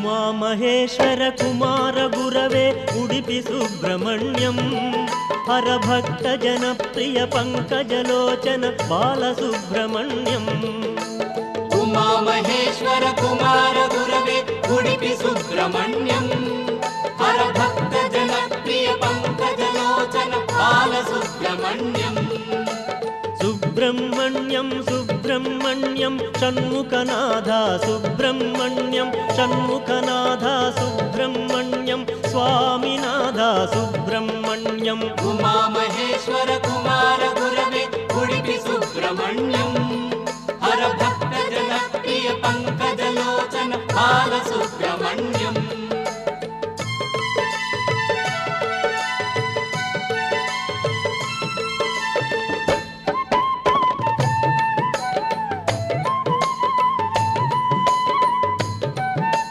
उमामहेश्वर कुमार गुरवे उडुपि सुब्रह्मण्यं हरभक्त जनप्रिय पंकजलोचन बालसुब्रह्मण्यम् उमामहेश्वर कुमार गुरवे उडुपि सुब्रह्मण्यं हरभक्त जनप्रिय पंकजलोचन बालसुब्रह्मण्यम् सुब्रह्मण्यं सुब्रह्मण्यं षण्मुखनाथा सुब्रह्मण्यं षण्मुखनाथा सुब्रह्मण्यं स्वामिनाथा सुब्रह्मण्यम् उमामहेश्वर कुमार गुरवे उडुपि सुब्रह्मण्यं हरभक्त जनप्रिय पंकज